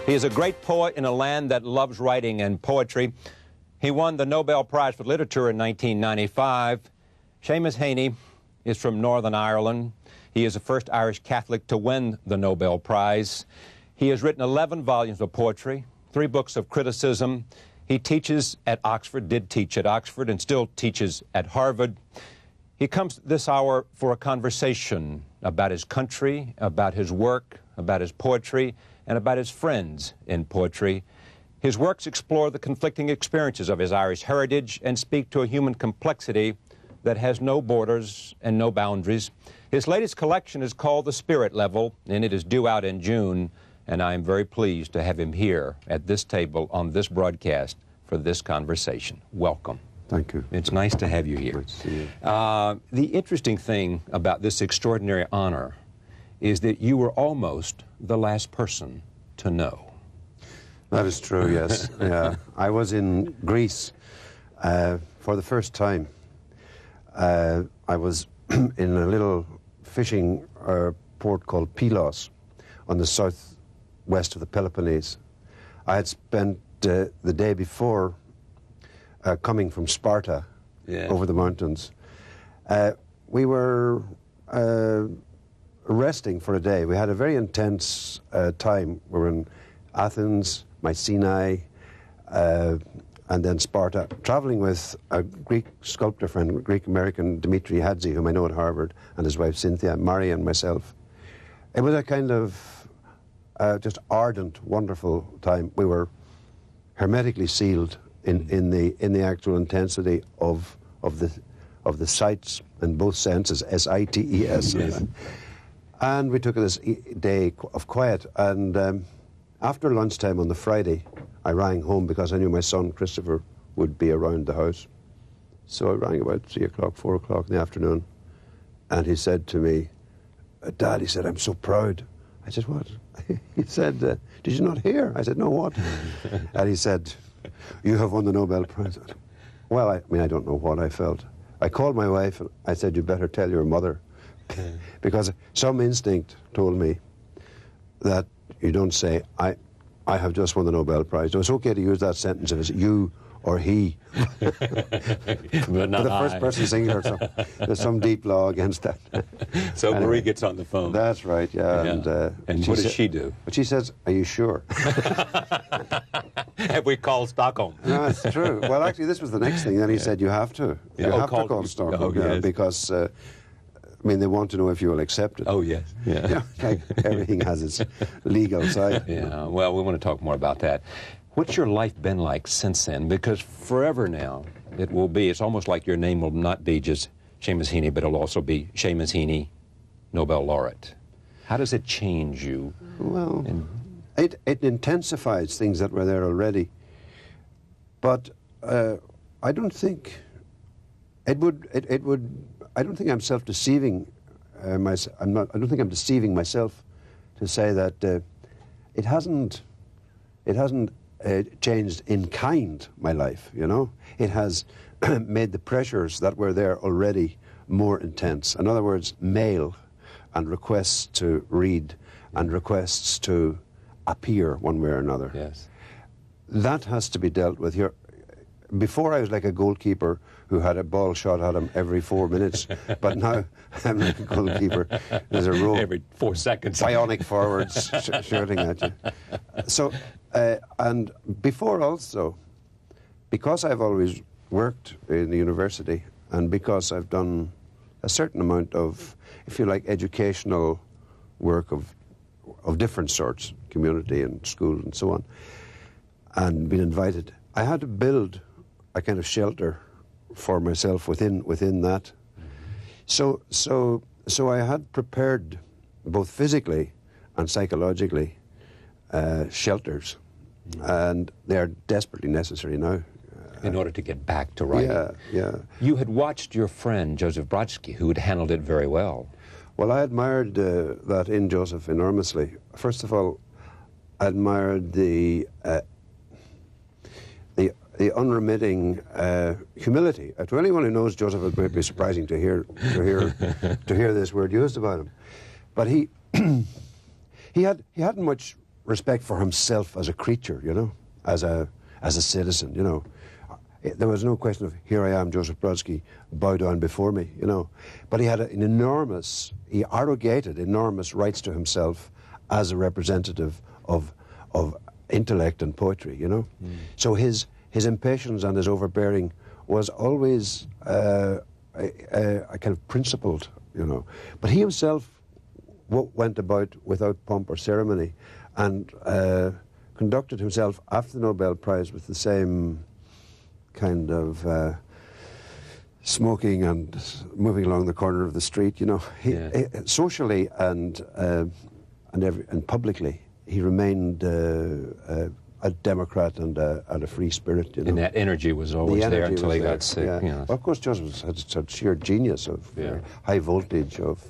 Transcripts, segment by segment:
He is a great poet in a land that loves writing and poetry. He won the Nobel Prize for Literature in 1995. Seamus Heaney is from Northern Ireland. He is the first Irish Catholic to win the Nobel Prize. He has written 11 volumes of poetry, 3 books of criticism. He teaches at Oxford, did teach at Oxford, and still teaches at Harvard. He comes this hour for a conversation about his country, about his work, about his poetry, and about his friends in poetry. His works explore the conflicting experiences of his Irish heritage and speak to a human complexity that has no borders and no boundaries. His latest collection is called The Spirit Level, and it is due out in June, and I am very pleased to have him here at this table on this broadcast for this conversation. Welcome. Thank you. It's nice to have you here. Nice to see you. The interesting thing about this extraordinary honor is that you were almost the last person to know. That is true, yes. Yeah. I was in Greece for the first time. I was in a little fishing port called Pylos on the southwest of the Peloponnese. I had spent the day before coming from Sparta over the mountains. We were resting for a day. We had a very intense time. We were in Athens, Mycenae, and then Sparta, traveling with a Greek sculptor friend, Greek-American Dimitri Hadzi, whom I know at Harvard, and his wife Cynthia, Mari, and myself. It was a kind of just ardent, wonderful time. We were hermetically sealed in the actual intensity of the sights in both senses, S-I-T-E-S. Yes. And we took this day of quiet, and after lunchtime on the Friday, I rang home because I knew my son Christopher would be around the house. So I rang about 3 o'clock, 4 o'clock in the afternoon, and he said to me, Dad, he said, I'm so proud. I said, what? He said, did you not hear? I said, no, what? And he said, you have won the Nobel Prize. Well, I mean, I don't know what I felt. I called my wife and I said, you better tell your mother. Because some instinct told me that you don't say, I have just won the Nobel Prize. No, it's okay to use that sentence if it's you or he. But not the first person singular, so there's some deep law against that. So anyway, Marie gets on the phone. That's right, yeah. And what does she do? But she says, are you sure? Have we called Stockholm? No, it's true. Well, actually, this was the next thing. Then he said, you have to. You have to call Stockholm. Yes. Because, I mean, they want to know if you will accept it. Oh, yes. Yeah. Like everything has its legal side. Yeah, well, we want to talk more about that. What's your life been like since then? Because forever now, it's almost like your name will not be just Seamus Heaney, but it'll also be Seamus Heaney, Nobel laureate. How does it change you? Well, it intensifies things that were there already. But I don't think it would. I don't think I'm self-deceiving. I don't think I'm deceiving myself to say that it hasn't changed in kind my life. You know, it has made the pressures that were there already more intense. In other words, mail and requests to read and requests to appear one way or another. Yes, that has to be dealt with. Before I was like a goalkeeper who had a ball shot at him every 4 minutes, but now I'm like a goalkeeper. There's a row every 4 seconds. Bionic forwards shooting at you. So, and before also, because I've always worked in the university and because I've done a certain amount of, if you like, educational work of different sorts, community and school and so on, and been invited, I had to build a kind of shelter for myself within that. So I had prepared both physically and psychologically shelters, and they are desperately necessary now. In order to get back to writing. Yeah. You had watched your friend Joseph Brodsky, who had handled it very well. Well, I admired that in Joseph enormously. First of all, I admired the unremitting humility. To anyone who knows Joseph, it might be surprising to hear this word used about him. But he hadn't much respect for himself as a creature, you know, as a citizen, you know. There was no question of, here I am, Joseph Brodsky, bow down before me, you know. But he had he arrogated enormous rights to himself as a representative of intellect and poetry, you know. So his impatience and his overbearing was always a kind of principled, you know. But he himself went about without pomp or ceremony and conducted himself after the Nobel Prize with the same kind of smoking and moving along the corner of the street, you know. Socially and publicly, he remained a democrat and a free spirit, you know. And that energy was always there until he got sick. Yeah. You know. Well, of course, Joseph had sheer genius of high voltage of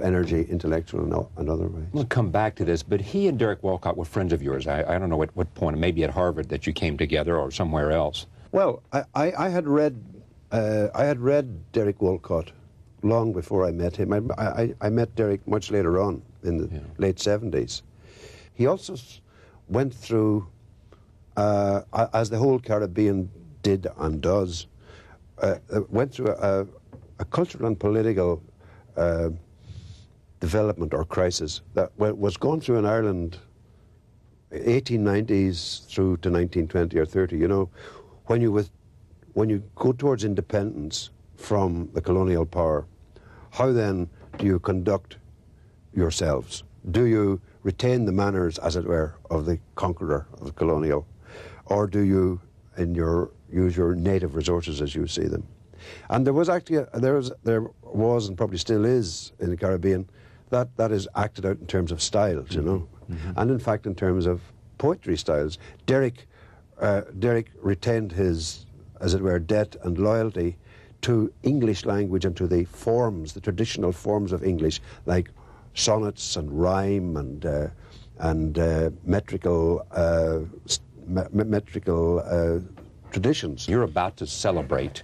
energy, intellectual and otherwise. We'll come back to this, but he and Derek Walcott were friends of yours. I don't know at what point, maybe at Harvard, that you came together or somewhere else. Well, I had read Derek Walcott long before I met him. I met Derek much later on in the late 70s. He also went through, as the whole Caribbean did and does, went through a cultural and political development or crisis that was gone through in Ireland 1890s through to 1920 or 30, you know. When you go towards independence from the colonial power, how then do you conduct yourselves? Do you retain the manners, as it were, of the conqueror, of the colonial, or do you use your native resources as you see them? And there was actually there was and probably still is in the Caribbean that is acted out in terms of styles, you know, and in fact in terms of poetry styles. Derek retained his, as it were, debt and loyalty to English language and to the forms, the traditional forms of English, like sonnets and rhyme and metrical traditions. You're about to celebrate,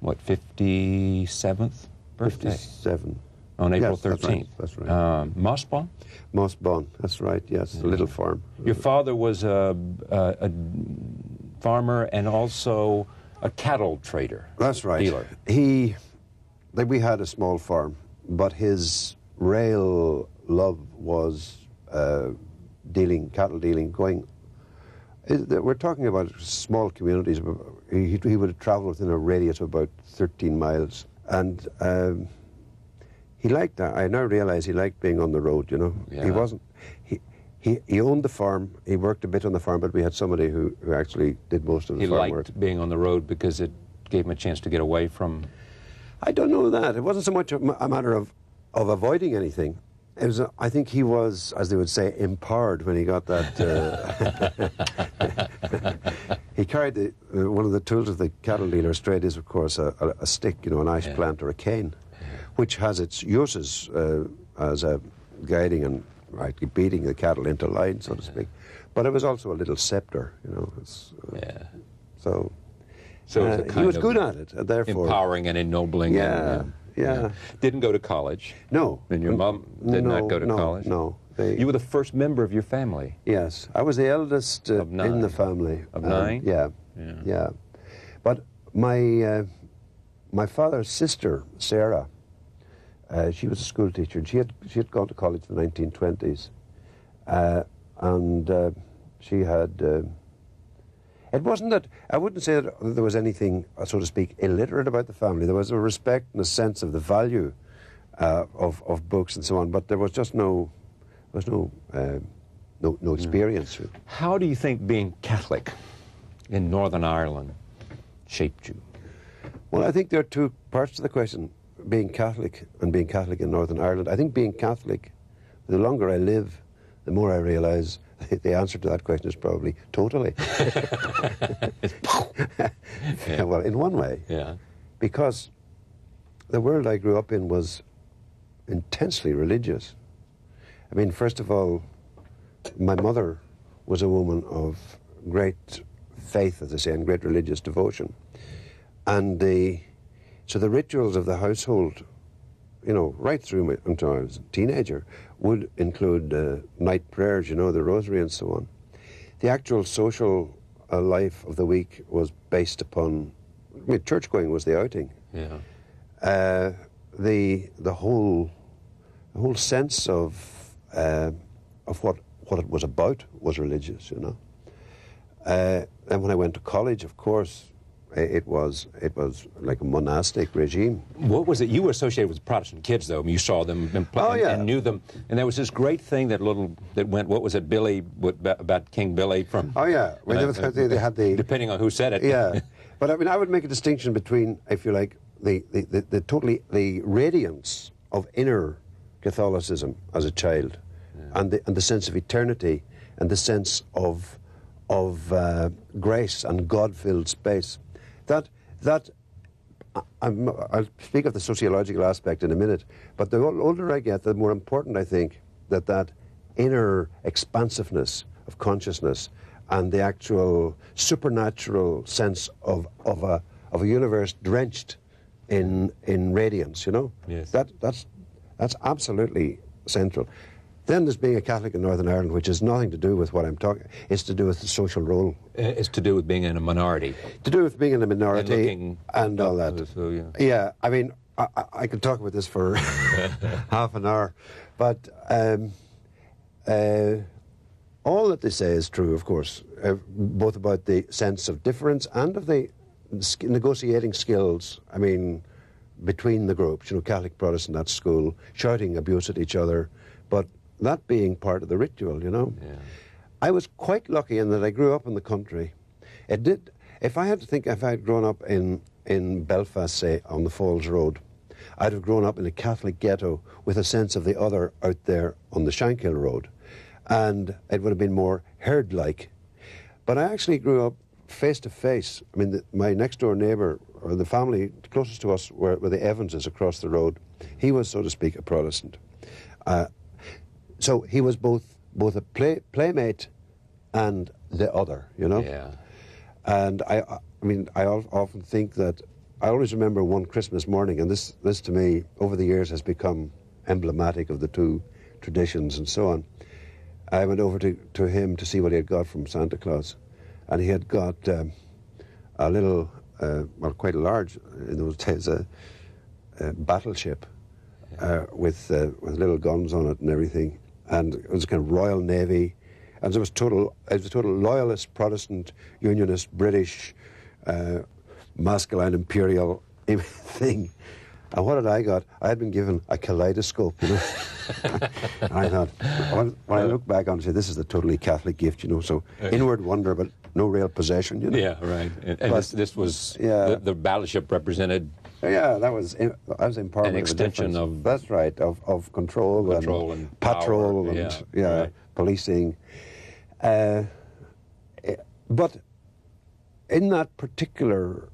what, 57th birthday? 57. On April 13th. That's right. Mossbawn? Mossbawn, that's right, yes, a little farm. Your father was a farmer and also a cattle trader. That's right. Dealer. We had a small farm, but his real love was cattle dealing, we're talking about small communities. He would travel within a radius of about 13 miles. And he liked that. I now realize he liked being on the road, you know. Yeah. He wasn't... He owned the farm. He worked a bit on the farm, but we had somebody who actually did most of the farm work. He liked being on the road because it gave him a chance to get away from... I don't know that. It wasn't so much a matter of avoiding anything. It was, I think he was, as they would say, empowered when he got that. He carried one of the tools of the cattle dealer's trade is, of course, a stick, you know, an ash plant or a cane, which has its uses as a guiding and beating the cattle into line, so to speak. But it was also a little scepter, you know. So he was good at it, therefore empowering and ennobling. Yeah. Didn't go to college. No. And your mom did not go to college? No. You were the first member of your family? Yes. I was the eldest in the family. Of 9? Yeah. But my father's sister, Sarah, she was a school teacher, and she had gone to college in the 1920s. And she had... It wasn't that, I wouldn't say that there was anything, so to speak, illiterate about the family. There was a respect and a sense of the value of books and so on, but there was just no experience. How do you think being Catholic in Northern Ireland shaped you? Well, I think there are two parts to the question, being Catholic and being Catholic in Northern Ireland. I think being Catholic, the longer I live, the more I realise the answer to that question is probably totally. Well, in one way. Yeah. Because the world I grew up in was intensely religious. I mean, first of all, my mother was a woman of great faith, as I say, and great religious devotion. And so the rituals of the household, right through until I was a teenager, would include night prayers, the rosary and so on. The actual social life of the week was based upon, church going was the outing. Yeah. The whole sense of what it was about was religious, And when I went to college, of course, it was like a monastic regime. What was it? You were associated with Protestant kids, though. You saw them and knew them. And there was this great thing that went. What was it, Billy? About King Billy from? Oh yeah, they had the. Depending on who said it. Yeah, but I would make a distinction between, if you like, the radiance of inner Catholicism as a child, and the sense of eternity, and the sense of grace and God-filled space. I'll speak of the sociological aspect in a minute, but the older I get, the more important I think that inner expansiveness of consciousness and the actual supernatural sense of a universe drenched in radiance, Yes. That's absolutely central. Then there's being a Catholic in Northern Ireland, which has nothing to do with what I'm talking. It's to do with the social role. It's to do with being in a minority. To do with being in a minority and all that. So, yeah. Yeah, I mean, I could talk about this for half an hour, but all that they say is true, of course, both about the sense of difference and of the negotiating skills. I mean, between the groups, Catholic, Protestant at school, shouting abuse at each other, but that being part of the ritual, Yeah. I was quite lucky in that I grew up in the country. If I had grown up in Belfast, say, on the Falls Road, I'd have grown up in a Catholic ghetto with a sense of the other out there on the Shankill Road. And it would have been more herd-like. But I actually grew up face to face. I mean, my next door neighbour, or the family closest to us, were the Evanses across the road. He was, so to speak, a Protestant. So he was both a playmate and the other, Yeah. And I often think that I always remember one Christmas morning, and this to me over the years has become emblematic of the two traditions and so on. I went over to him to see what he had got from Santa Claus, and he had got a little, quite large in those days, a battleship. With little guns on it and everything, and it was kind of Royal Navy, and it was total loyalist, Protestant, Unionist, British, masculine, imperial thing. And what had I got? I had been given a kaleidoscope, And I thought, when I look back on it, this is the totally Catholic gift, So inward wonder, but no real possession, Yeah, right. And this was the battleship represented. Yeah, I was empowerment. An extension of... That's right, of control and patrol power. and Right. policing. But in that particular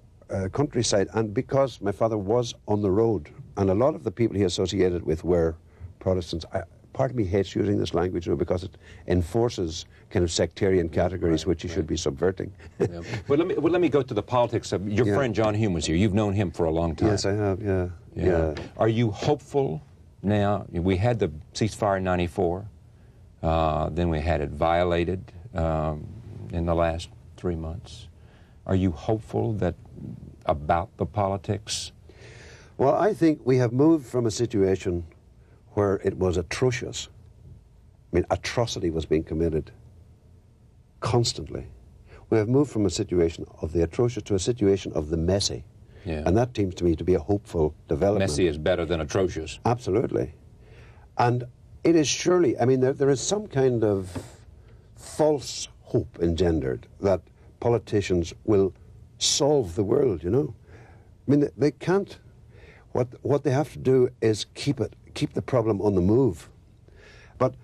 countryside, and because my father was on the road, and a lot of the people he associated with were Protestants, part of me hates using this language because it enforces kind of sectarian categories which you should be subverting. Yeah. Well, let me go to the politics of your friend John Hume was here. You've known him for a long time. Yes, I have. Yeah. Are you hopeful now? We had the ceasefire in '94. Then we had it violated in the last 3 months. Are you hopeful about the politics? Well, I think we have moved from a situation where it was atrocious. I mean, atrocity was being committed constantly. We have moved from a situation of the atrocious to a situation of the messy. Yeah. And that seems to me to be a hopeful development. Messy is better than atrocious. Absolutely. And it is surely, I mean, there is some kind of false hope engendered that politicians will solve the world, I mean, they can't. What they have to do is keep the problem on the move. But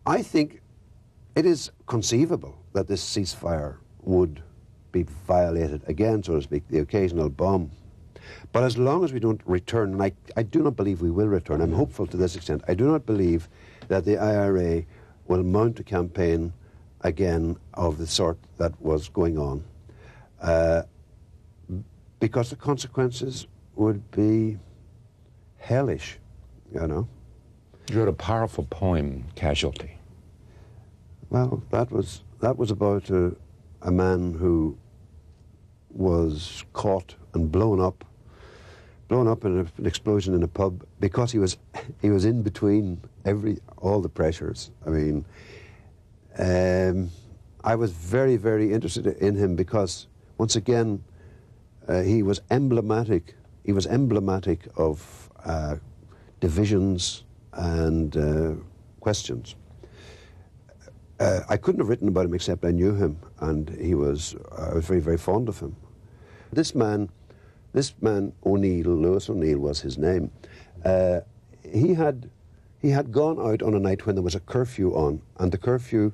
I think it is conceivable that this ceasefire would be violated again, so to speak, the occasional bomb. But as long as we don't return, and I do not believe we will return, I'm hopeful to this extent, I do not believe that the IRA will mount a campaign again of the sort that was going on, because the consequences would be hellish, you know. You wrote a powerful poem, Casualty. Well, that was about a man who was caught and blown up in an explosion in a pub because he was in between all the pressures. I mean, I was very, very interested in him because once again he was emblematic. He was emblematic of divisions and questions. I couldn't have written about him except I knew him, and I was very, very fond of him. This man, O'Neill, Lewis O'Neill was his name. He had gone out on a night when there was a curfew on, and the curfew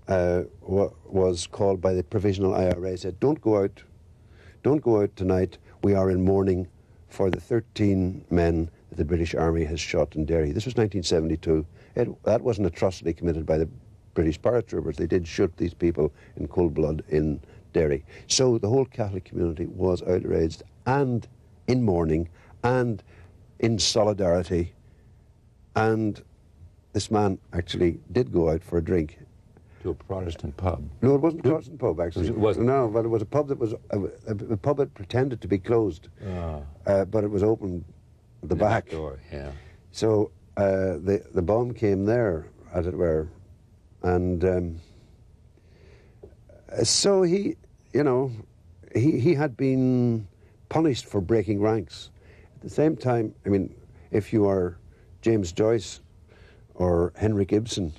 was called by the provisional IRA. Said, "Don't go out tonight. We are in mourning for the 13 men that the British Army has shot in Derry." This was 1972. That was an atrocity committed by the British paratroopers. They did shoot these people in cold blood in Derry. So the whole Catholic community was outraged and in mourning and in solidarity. And this man actually did go out for a drink. To a Protestant pub? No, it wasn't a Protestant pub, actually. It wasn't? No, but it was a pub that was a pub that pretended to be closed, but it was open at the back door. Yeah. So the bomb came there, as it were, and so he had been punished for breaking ranks. At the same time, I mean, if you are James Joyce or Henrik Ibsen,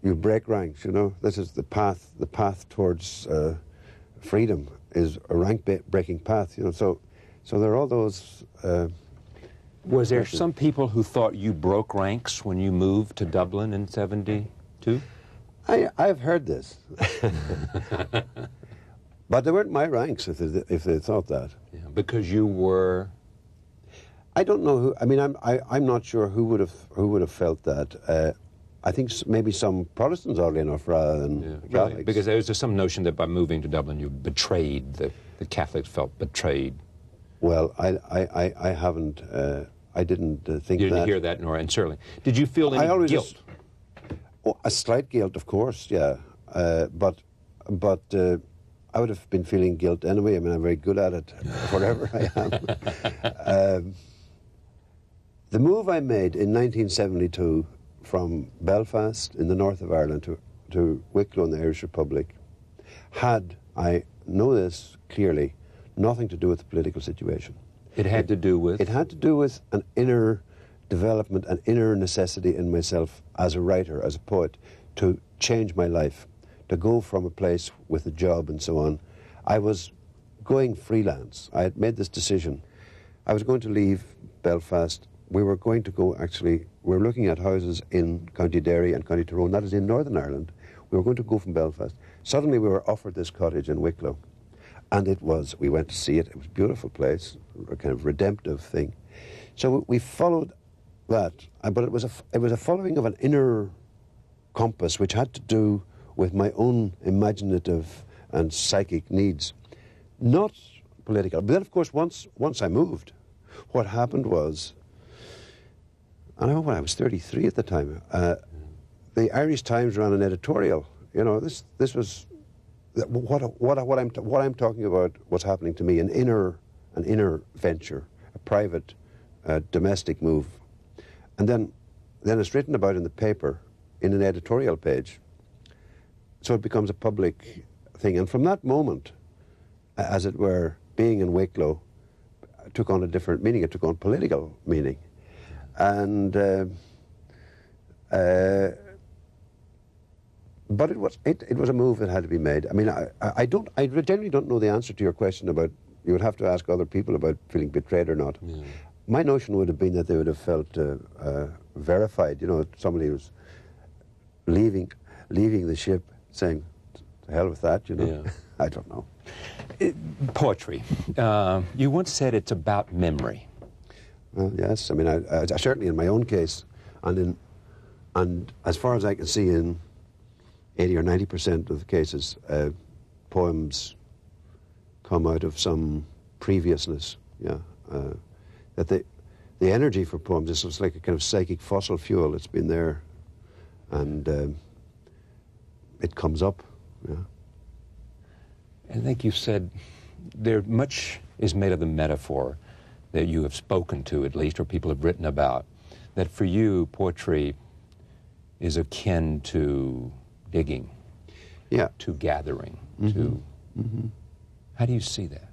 you break ranks. You know, this is the path. The path towards freedom is a rank-breaking path. You know, so there are all those. Was there some people who thought you broke ranks when you moved to Dublin in '72? I've heard this, but they weren't my ranks if they thought that. Yeah, because you were. I don't know who. I mean, I'm not sure who would have felt that. I think maybe some Protestants, oddly enough, rather than Catholics. Really? Because there was just some notion that by moving to Dublin you betrayed, the Catholics felt betrayed. Well, I haven't, I didn't think that. You didn't hear that, Nora, and certainly. Did you feel any guilt? A slight guilt, of course, yeah. But I would have been feeling guilt anyway. I mean, I'm very good at it, whatever I am. The move I made in 1972 from Belfast in the north of Ireland to Wicklow in the Irish Republic had, I know this clearly, nothing to do with the political situation. It had to do with? It had to do with an inner development, an inner necessity in myself as a writer, as a poet, to change my life, to go from a place with a job and so on. I was going freelance. I had made this decision. I was going to leave Belfast. We were going to go, actually, we were looking at houses in County Derry and County Tyrone, that is in Northern Ireland. We were going to go from Belfast. Suddenly we were offered this cottage in Wicklow. And we went to see it. It was a beautiful place, a kind of redemptive thing. So we followed that, but it was a following of an inner compass which had to do with my own imaginative and psychic needs, not political. But then, of course, once I moved, what happened was, I know when I was 33 at the time, the Irish Times ran an editorial. You know, this was what I'm talking about. What's happening to me? An inner venture, a private, domestic move, and then it's written about in the paper in an editorial page. So it becomes a public thing, and from that moment, as it were, being in Wicklow took on a different meaning. It took on political meaning. And but it was a move that had to be made. I mean, I generally don't know the answer to your question about. You would have to ask other people about feeling betrayed or not. Yeah. My notion would have been that they would have felt verified. You know, somebody was leaving the ship, saying, "To hell with that." You know, yeah. I don't know. Poetry. You once said it's about memory. Well, yes. I mean, I certainly in my own case, and as far as I can see, in 80 or 90% of the cases, poems come out of some previousness. Yeah, that the energy for poems is it's like a kind of psychic fossil fuel. It's been there, and it comes up. Yeah. I think you said there much is made of the metaphor that you have spoken to, at least, or people have written about, that for you, poetry is akin to digging, Yeah. to gathering, Mm-hmm. to... Mm-hmm. How do you see that?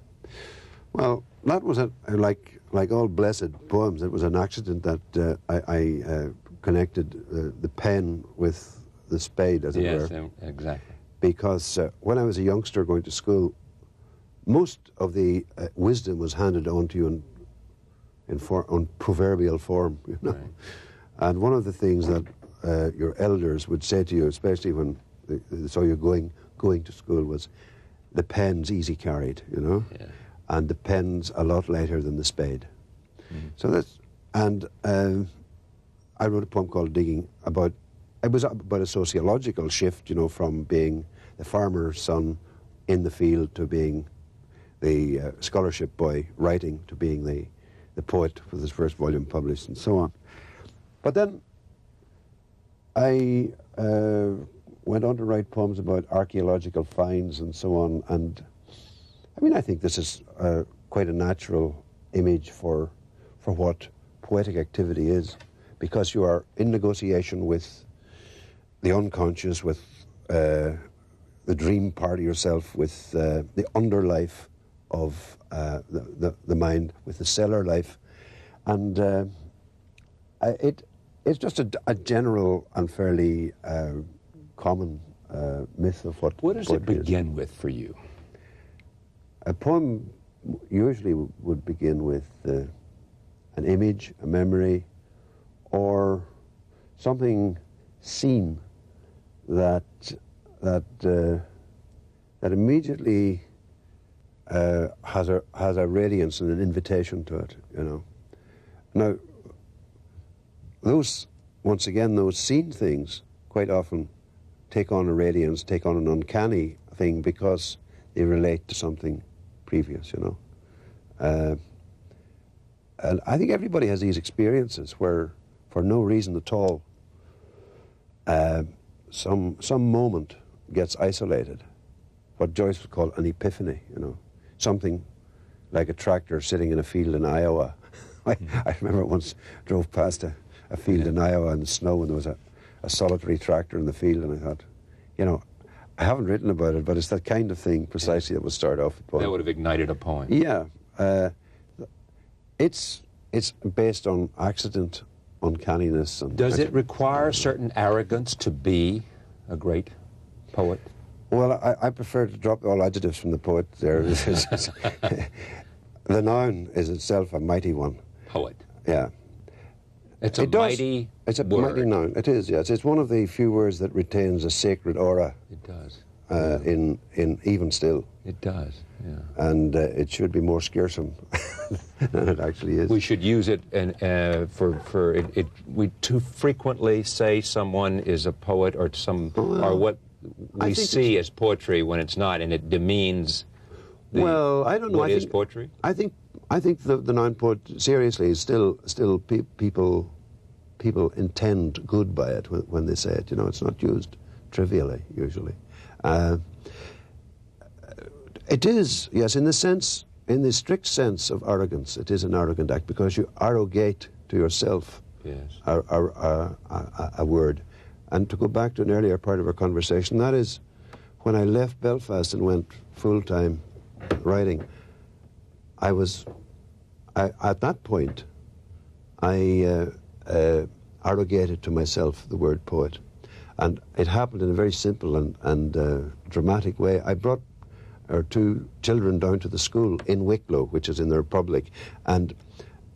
Well, that was like all blessed poems. It was an accident that I connected the pen with the spade, as it were. Yes, exactly. Because when I was a youngster going to school, most of the wisdom was handed on to you on proverbial form, you know. Right. And one of the things that your elders would say to you, especially when they saw you going to school, was the pen's easy carried, you know. Yeah. And the pen's a lot lighter than the spade. Mm-hmm. So that's, and I wrote a poem called Digging it was about a sociological shift, you know, from being the farmer's son in the field to being the scholarship boy writing to being the poet with his first volume published and so on. But then I went on to write poems about archaeological finds and so on, and I mean, I think this is quite a natural image for what poetic activity is, because you are in negotiation with the unconscious, with the dream part of yourself, with the underlife of the mind, with the cellar life, and it's just a general and fairly common myth of what What does it poetry is. begin with for you? A poem usually would begin with an image, a memory, or something seen that immediately has a radiance and an invitation to it, you know. Now, those seen things quite often take on a radiance, take on an uncanny thing because they relate to something previous, you know. And I think everybody has these experiences where, for no reason at all, some moment gets isolated, what Joyce would call an epiphany, you know, something like a tractor sitting in a field in Iowa. I remember once drove past a field in Iowa in the snow, and there was a solitary tractor in the field, and I thought, you know, I haven't written about it, but it's that kind of thing precisely that would start off a poem. That would have ignited a poem. Yeah. It's based on accident, uncanniness. And Does it require certain arrogance to be a great poet? Well, I prefer to drop all adjectives from the poet there. The noun is itself a mighty one. Poet. Yeah. It's a mighty It's a word. mighty noun. It is, yes. It's one of the few words that retains a sacred aura. It does. In even still. It does, yeah. And it should be more scarcesome than it actually is. We should use it, and we too frequently say someone is a poet or or what we see as poetry when it's not, and it demeans. Well, I don't know. What is poetry? I think the noun poet seriously is still people intend good by it when they say it. You know, it's not used trivially usually. It is, yes, in the strict sense of arrogance, it is an arrogant act because you arrogate to yourself a word. And to go back to an earlier part of our conversation, that is when I left Belfast and went full-time writing, at that point, I arrogated to myself the word poet. And it happened in a very simple and dramatic way. I brought our two children down to the school in Wicklow, which is in the Republic, and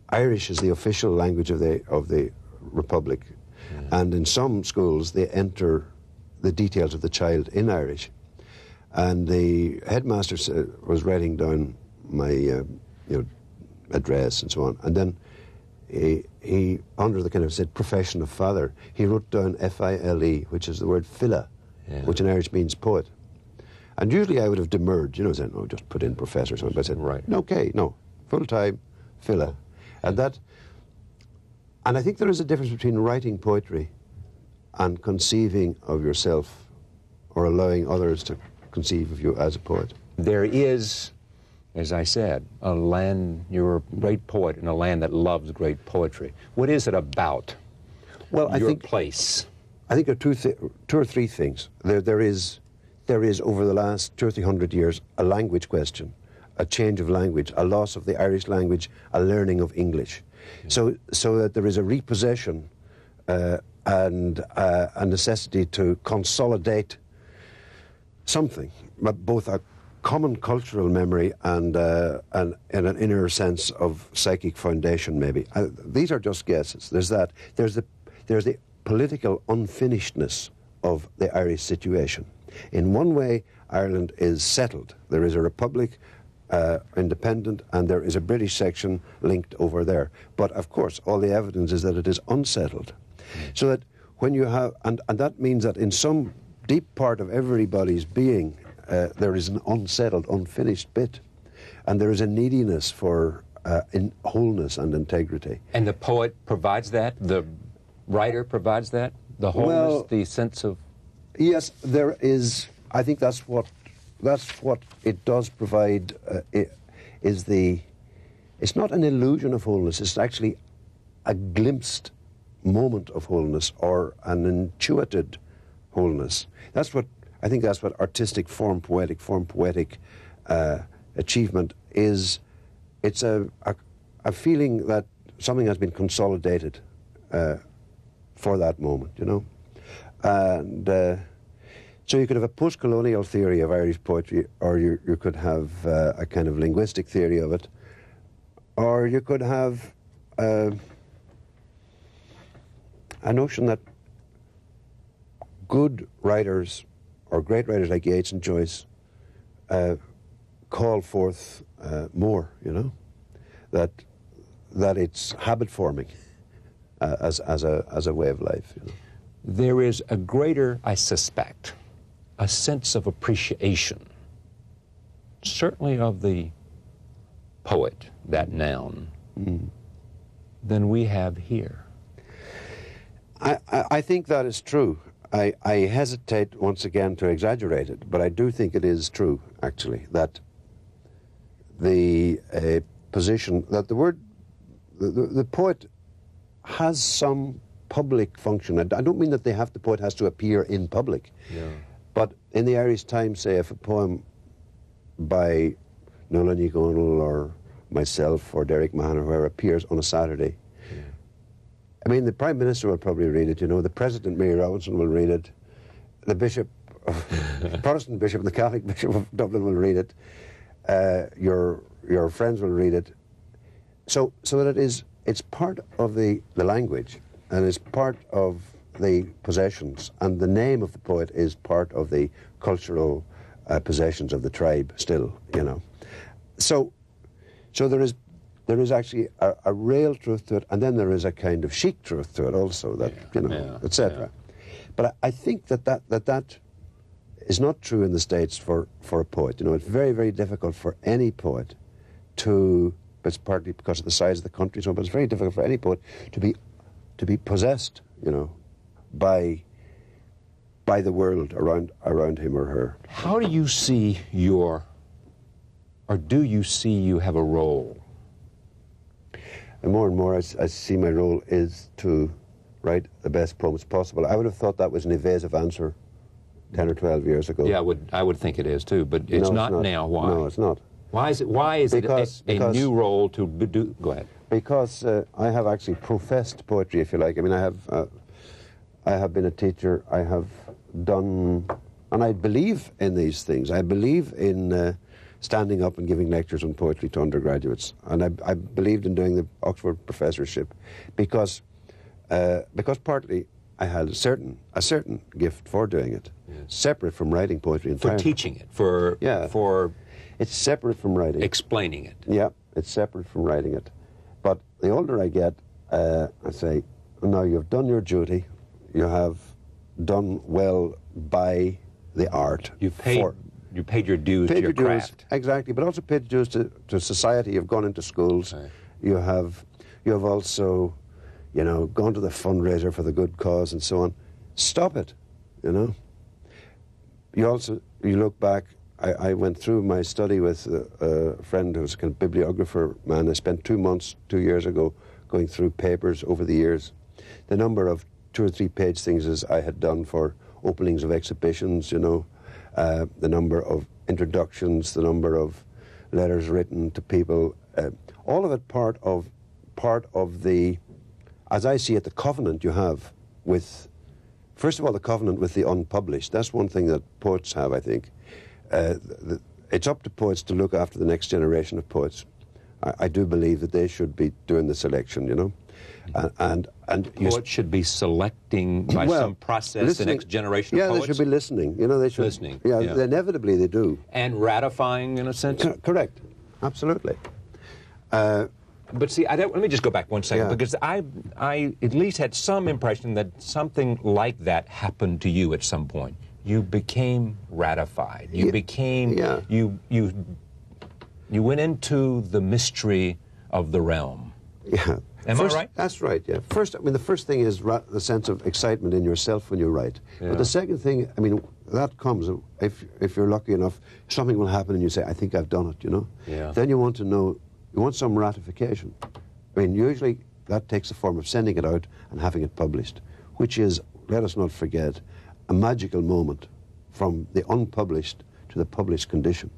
Irish is the official language of the Republic. Yeah. And in some schools, they enter the details of the child in Irish. And the headmaster was writing down my address and so on. And then he under the kind of said profession of father, he wrote down F-I-L-E, which is the word filla, which in Irish means poet. And usually I would have demurred, you know, saying, "Oh, just put in professor," or something. But I said, right, okay, no, full time filla, and that And I think there is a difference between writing poetry and conceiving of yourself or allowing others to conceive of you as a poet. There is, as I said, a land, you're a great poet in a land that loves great poetry. What is it about your place? I think there are two or three things. There is over the last 200 or 300 years a language question, a change of language, a loss of the Irish language, a learning of English. Yeah. So that there is a repossession and a necessity to consolidate something, both a common cultural memory and an inner sense of psychic foundation, maybe. These are just guesses. There's that. There's the political unfinishedness of the Irish situation. In one way, Ireland is settled. There is a republic, independent, and there is a British section linked over there. But of course, all the evidence is that it is unsettled. So that when you have, and that means that in some deep part of everybody's being, there is an unsettled, unfinished bit. And there is a neediness for in wholeness and integrity. And the poet provides that? The writer provides that? The wholeness, the sense of... Yes, there is. I think that's what it does provide. It's not an illusion of wholeness. It's actually a glimpsed moment of wholeness or an intuited wholeness. I think that's what artistic form poetic achievement is. It's a feeling that something has been consolidated for that moment, you know. And so you could have a post-colonial theory of Irish poetry, or you could have a kind of linguistic theory of it, or you could have a notion that good writers, or great writers like Yeats and Joyce, call forth more, you know, that it's habit forming as a way of life, you know. There is a greater, I suspect, a sense of appreciation, certainly of the poet, that noun, than we have here. I think that is true. I hesitate once again to exaggerate it, but I do think it is true, actually, that the position, that the word, the poet has some public function. I don't mean that the poet has to appear in public. Yeah. But in the Irish Times, say, if a poem by Nolan O'Connell or myself or Derek Mahan or whoever appears on a Saturday, yeah. I mean, the Prime Minister will probably read it, you know, the President, Mary Robinson, will read it, the Bishop, the Protestant Bishop and the Catholic Bishop of Dublin will read it, your friends will read it. So that it's part of the language, and it's part of the possessions, and the name of the poet is part of the cultural possessions of the tribe still, you know. So there is actually a real truth to it, and then there is a kind of chic truth to it also, that, you know, etc. Yeah. But I think that is not true in the States for a poet. You know, it's very, very difficult for any poet to, but it's partly because of the size of the country, so, but it's very difficult for any poet to be possessed, you know, by the world around him or her. How do you see do you see you have a role? And more, I see my role is to write the best poems possible. I would have thought that was an evasive answer 10 or 12 years ago. Yeah, I would think it is too, but it's not now. Why? No, it's not. Why is it a new role to do? Go ahead. Because I have actually professed poetry, if you like. I mean, I have been a teacher. I have done, and I believe in these things. I believe in standing up and giving lectures on poetry to undergraduates, and I believed in doing the Oxford professorship because partly I had a certain gift for doing it, yes. Separate from writing poetry entirely. For teaching it, for it's separate from writing. Explaining it. Yeah, it's separate from writing it. But the older I get, I say, now you've done your duty, you have done well by the art. You paid your dues to your craft. Exactly, but also paid dues to society. You've gone into schools. Right. You have also, you know, gone to the fundraiser for the good cause and so on. Stop it, you know. You look back, I went through my study with a friend who was a kind of bibliographer man. I spent 2 months, 2 years ago, going through papers over the years. The number of 2 or 3 page things I had done for openings of exhibitions, you know, the number of introductions, the number of letters written to people, all of it part of the, as I see it, the covenant you have with, first of all, the covenant with the unpublished. That's one thing that poets have, I think. It's up to poets to look after the next generation of poets. I do believe that they should be doing the selection, you know. And poets should be selecting by some process the next generation of poets? Yeah, they should be listening. You know, they should. Listening. Yeah, inevitably they do. And ratifying, in a sense? Correct. Absolutely. But see, let me just go back 1 second, because I at least had some impression that something like that happened to you at some point. You became ratified. You became, you went into the mystery of the realm. Yeah. Am I right? That's right, yeah. First, I mean, the first thing is the sense of excitement in yourself when you write. Yeah. But the second thing, I mean, that comes, if you're lucky enough, something will happen and you say, I think I've done it, you know? Yeah. Then you want to know, you want some ratification. I mean, usually that takes the form of sending it out and having it published, which is, let us not forget, a magical moment from the unpublished to the published condition.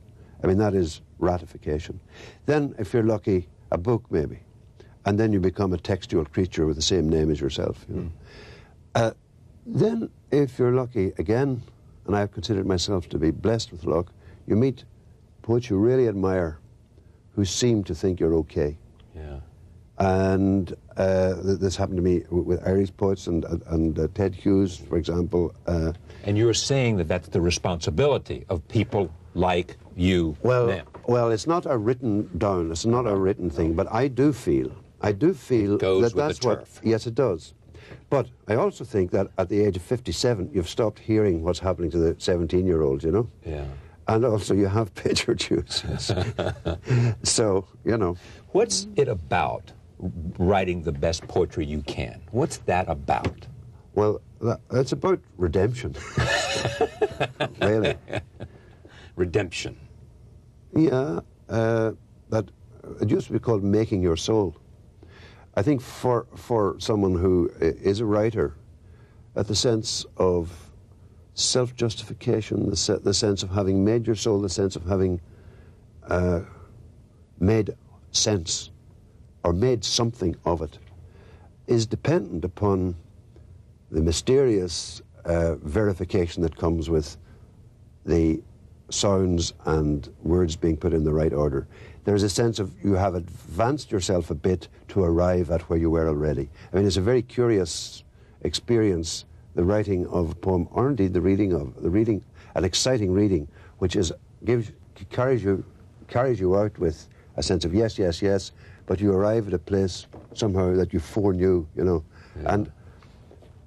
I mean, that is ratification. Then, if you're lucky, a book maybe. And then you become a textual creature with the same name as yourself. You know? Then, if you're lucky, again, and I've considered myself to be blessed with luck, you meet poets you really admire who seem to think you're okay. Yeah. And this happened to me with Irish poets and Ted Hughes, for example. And you're saying that that's the responsibility of people like you. Well, it's not a written down, it's not a written thing, but I do feel that that's what. Yes, it does. But I also think that at the age of 57, you've stopped hearing what's happening to the 17-year-olds, you know? Yeah. And also you have paid your dues. So, you know. What's it about, writing the best poetry you can? What's that about? Well, it's about redemption. Really. Redemption. Yeah. That it used to be called making your soul. I think for someone who is a writer, at the sense of self-justification, the sense of having made your soul, the sense of having made sense or made something of it, is dependent upon the mysterious verification that comes with the sounds and words being put in the right order. There's a sense of you have advanced yourself a bit to arrive at where you were already. I mean, it's a very curious experience, the writing of a poem, or indeed the reading, an exciting reading, which is carries you out with a sense of yes, yes, yes, but you arrive at a place somehow that you foreknew, you know. Yeah.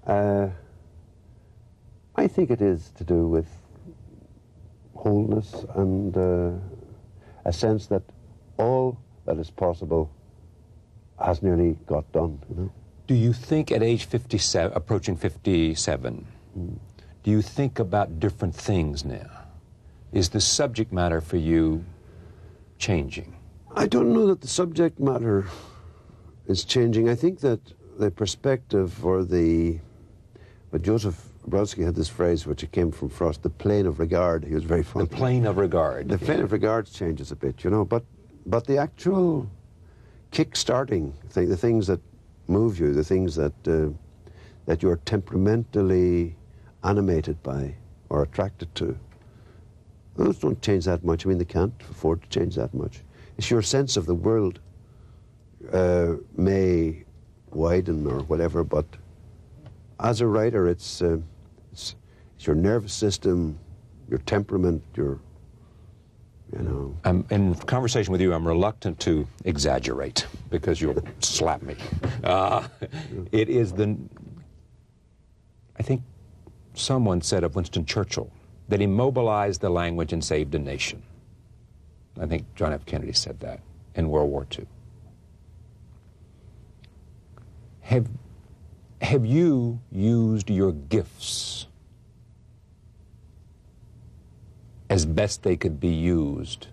And I think it is to do with wholeness and a sense that all that is possible has nearly got done, you know. Do you think at age 57, approaching 57, do you think about different things now? Is the subject matter for you changing? I don't know that the subject matter is changing. I think that the perspective or but Joseph Brodsky had this phrase which came from Frost, the plane of regard. He was very fond of the plane of regard. The plane of regard changes a bit, you know, but the actual kick-starting thing, the things that move you, the things that you're temperamentally animated by or attracted to, those don't change that much. I mean, they can't afford to change that much. It's your sense of the world may widen or whatever, but as a writer, it's your nervous system, your temperament, you know. In conversation with you, I'm reluctant to exaggerate because you'll slap me. It is I think someone said of Winston Churchill that he mobilized the language and saved a nation. I think John F. Kennedy said that in World War II. Have you used your gifts as best they could be used?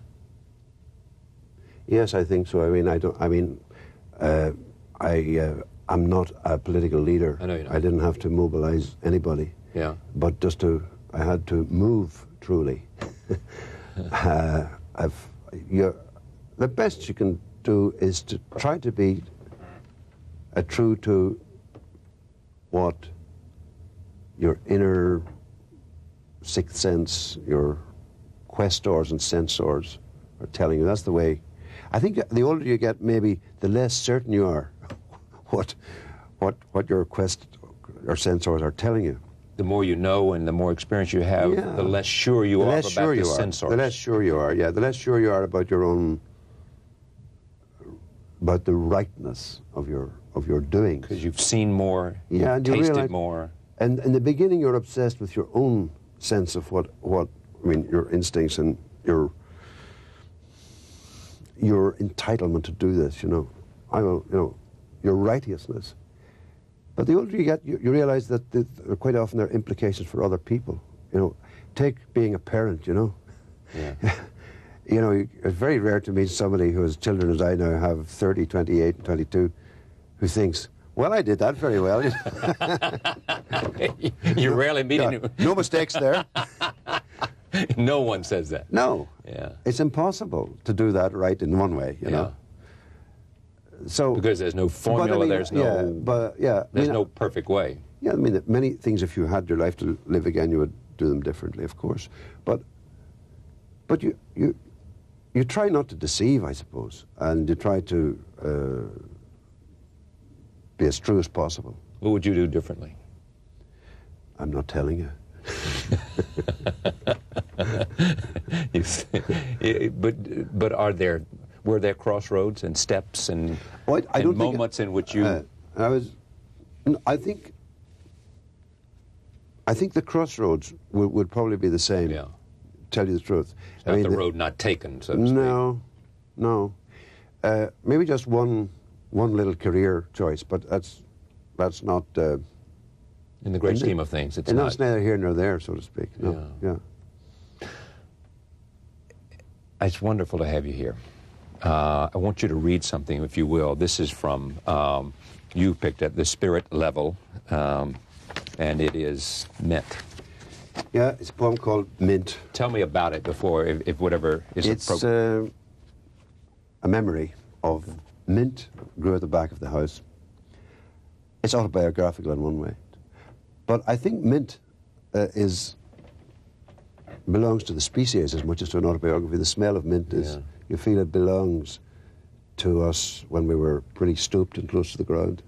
Yes, I think so. I mean, I'm not a political leader. I know you're not. I didn't have to mobilize anybody. Yeah. But I had to move truly. The best you can do is to try to be true to what your inner sixth sense, your questors and sensors are telling you. That's the way. I think the older you get, maybe the less certain you are what your quest or sensors are telling you. The more you know and the more experience you have, Yeah. the less sure you are about the sensors. The less sure you are, yeah. The less sure you are about your own, about the rightness of your doing. Because you've seen more, Yeah, you've and you tasted realize, more. And in the beginning, you're obsessed with your own sense of what I mean, your instincts and your entitlement to do this. You know, your righteousness. But the older you get, you realize that quite often there are implications for other people. You know, take being a parent. You know. Yeah. You know, it's very rare to meet somebody who has children as I now have, 30, 28, and 22, who thinks, well, I did that very well. You rarely meet anyone. No mistakes there. No one says that. No. Yeah. It's impossible to do that right in one way, you know. So because there's no formula, there's no perfect way. Yeah, I mean, many things, if you had your life to live again, you would do them differently, of course. But you try not to deceive, I suppose, and you try to be as true as possible. What would you do differently? I'm not telling you. But were there crossroads and steps and moments in which you? I think the crossroads would probably be the same. Yeah. Tell you the truth. It's not the road not taken, so to speak. No. Maybe just one little career choice, but that's not. In the great scheme of things, it's not. It's neither here nor there, so to speak. No. Yeah. It's wonderful to have you here. I want you to read something, if you will. This is from, you picked at the Spirit Level, and it is Mint. Yeah, it's a poem called Mint. Tell me about it before, if whatever is appropriate. It's a memory of Mint, grew at the back of the house. It's autobiographical in one way. But I think Mint belongs to the species as much as to an autobiography. The smell of mint is, you feel it belongs to us when we were pretty stooped and close to the ground.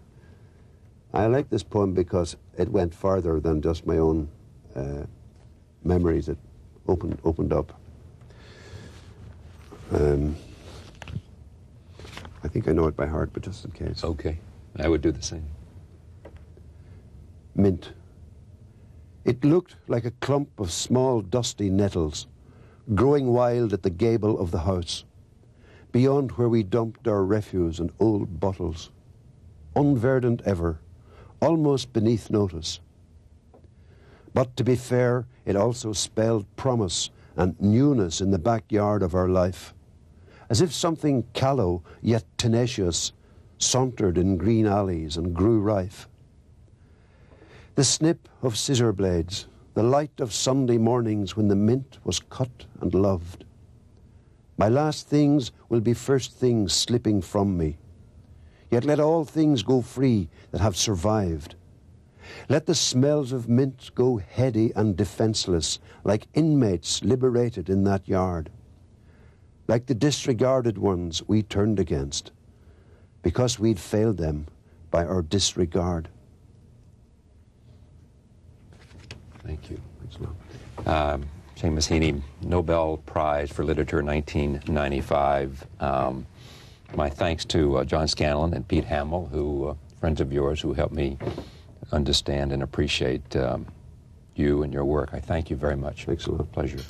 I like this poem because it went farther than just my own memories. It opened up. I think I know it by heart, but just in case. Okay, I would do the same. Mint. It looked like a clump of small dusty nettles, growing wild at the gable of the house, beyond where we dumped our refuse and old bottles, unverdant ever, almost beneath notice. But to be fair, it also spelled promise and newness in the backyard of our life, as if something callow yet tenacious sauntered in green alleys and grew rife. The snip of scissor blades, the light of Sunday mornings when the mint was cut and loved. My last things will be first things slipping from me. Yet let all things go free that have survived. Let the smells of mint go heady and defenseless, like inmates liberated in that yard. Like the disregarded ones we turned against, because we'd failed them by our disregard. Thank you. Seamus Heaney, Nobel Prize for Literature 1995. My thanks to John Scanlon and Pete Hamill, who friends of yours who helped me understand and appreciate you and your work. I thank you very much. Thanks a lot. Pleasure.